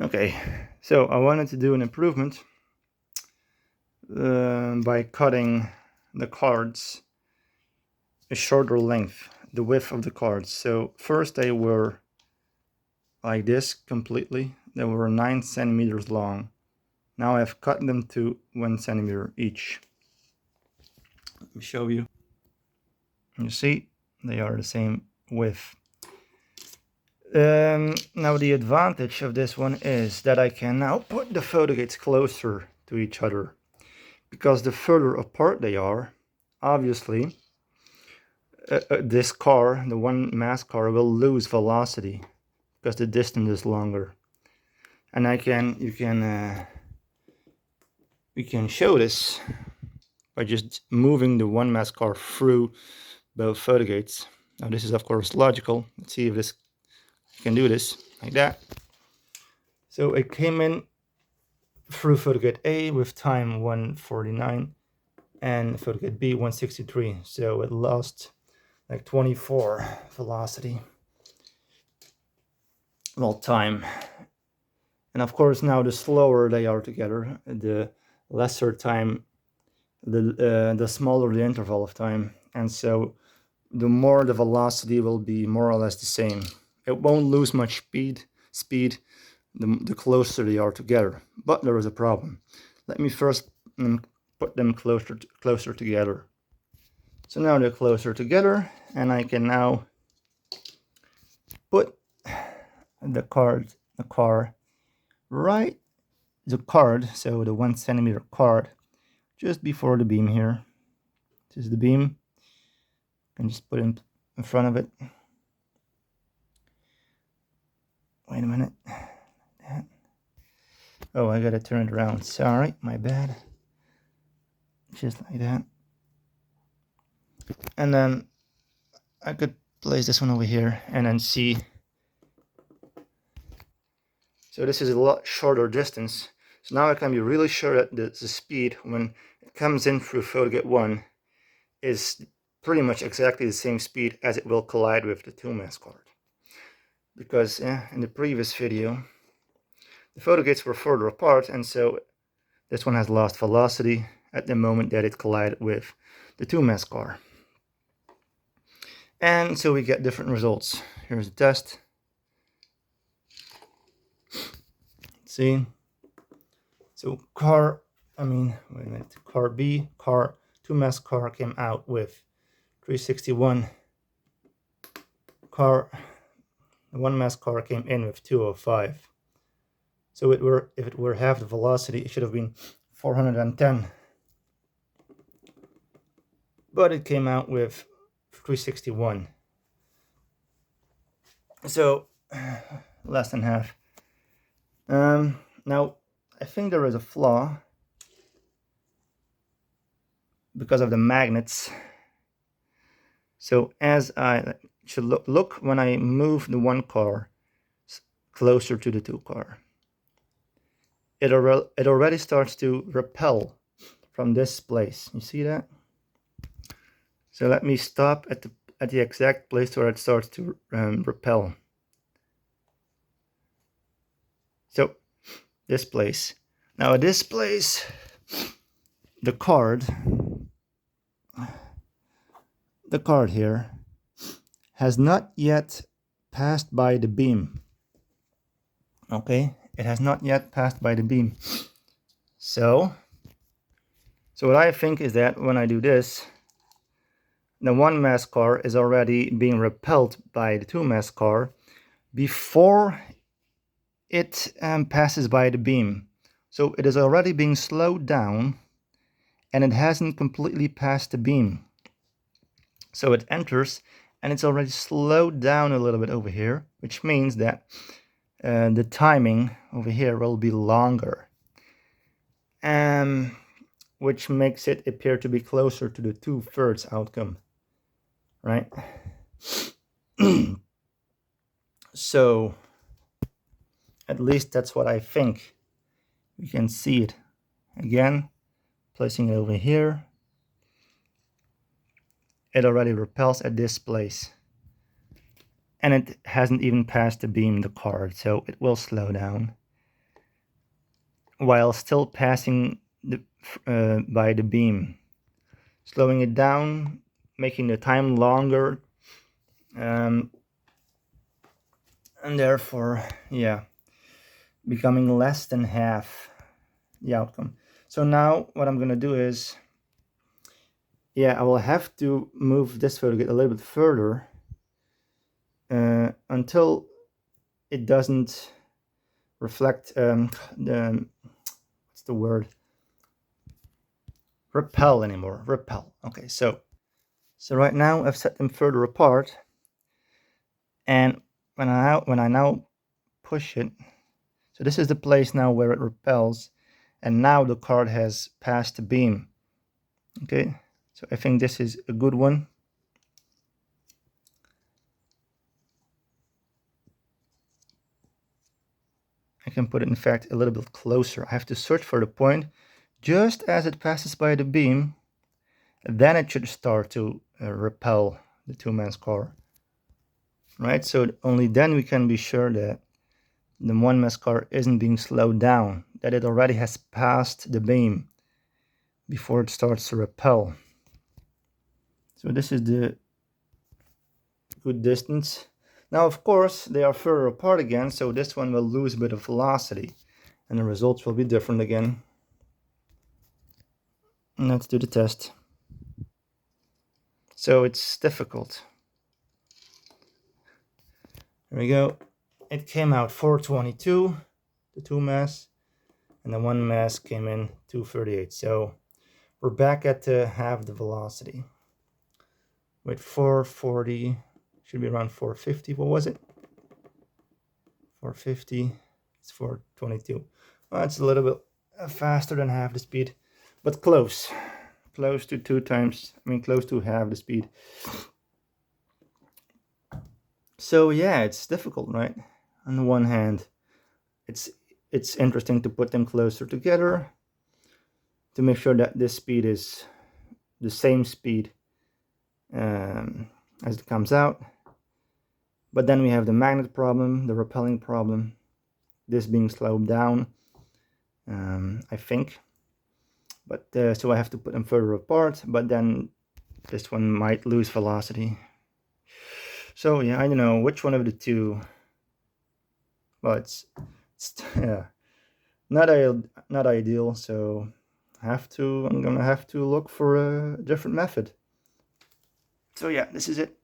Okay, so I wanted to do an improvement by cutting the cards a shorter length, the width of the cards. So first they were like this completely. They were 9 centimeters long. Now I've cut them to 1 centimeter each. Let me show you. You see, they are the same width. Now the advantage of this one is that I can now put the photogates closer to each other, because the further apart they are, obviously this car, the one mass car, will lose velocity because the distance is longer. And we can show this by just moving the one mass car through both photogates. Now this is of course logical. Let's see if this can do this like that. So it came in through photogate A with time 149 and photogate B 163. So it lost like 24 velocity. Well, time. And of course now the slower they are together, the lesser time, the smaller the interval of time, and so the more the velocity will be more or less the same. It won't lose much speed the closer they are together. But there is a problem. Let me first put them closer together. So now they're closer together, and I can now put the car right, the card, so the 1 centimeter card, just before the beam here. This is the beam. I can just put it in front of it. Wait a minute. Oh, I gotta turn it around. Sorry, my bad. Just like that. And then I could place this one over here and then see. So this is a lot shorter distance. So now I can be really sure that the speed when it comes in through photogate 1 is pretty much exactly the same speed as it will collide with the 2-mass card. Because in the previous video, the photogates were further apart, and so this one has lost velocity at the moment that it collided with the 2-mass car. And so we get different results. Here's the test. See? So car B, 2-mass car came out with 361. The 1-mass car came in with 205. So if it were half the velocity, it should have been 410. But it came out with 361. So less than half. Now I think there is a flaw because of the magnets. So as I should look when I move the 1 car closer to the 2 car, it already starts to repel from this place. You see that? So let me stop at the exact place where it starts to repel. So this place. Now at this place, the card here has not yet passed by the beam. Okay, it has not yet passed by the beam. So what I think is that when I do this, the 1-mass car is already being repelled by the 2-mass car before it passes by the beam. So it is already being slowed down and it hasn't completely passed the beam. So it enters and it's already slowed down a little bit over here, which means that the timing over here will be longer, which makes it appear to be closer to the 2/3 outcome, right? So at least that's what I think. You can see it again, placing it over here. It already repels at this place, and it hasn't even passed the beam, the card, so it will slow down. while still passing by the beam, slowing it down, making the time longer, and therefore, yeah, becoming less than half the outcome. So now what I'm gonna do is, yeah, I will have to move this photogate a little bit further until it doesn't reflect what's the word? Repel anymore. Repel. Okay, so right now I've set them further apart, and when I now push it, so this is the place now where it repels, and now the card has passed the beam. Okay, so I think this is a good one. I can put it in fact a little bit closer. I have to search for the point just as it passes by the beam, then it should start to repel the two-man car, right? So only then we can be sure that the one-man car isn't being slowed down, that it already has passed the beam before it starts to repel. So this is the good distance. Now, of course, they are further apart again, so this one will lose a bit of velocity, and the results will be different again. And let's do the test. So it's difficult. There we go. It came out 422, the two mass, and the one mass came in 238. So we're back at half the velocity. With 440, should be around 450. What was it? 450. It's 422. Well, it's a little bit faster than half the speed, but close. Close to close to half the speed. So yeah, it's difficult, right? On the one hand, it's interesting to put them closer together to make sure that this speed is the same speed as it comes out. But then we have the magnet problem, the repelling problem, this being slowed down, I think. But so I have to put them further apart, but then this one might lose velocity. So yeah, I don't know which one of the two. Well, it's yeah, not ideal. So I'm gonna have to look for a different method. So yeah, this is it.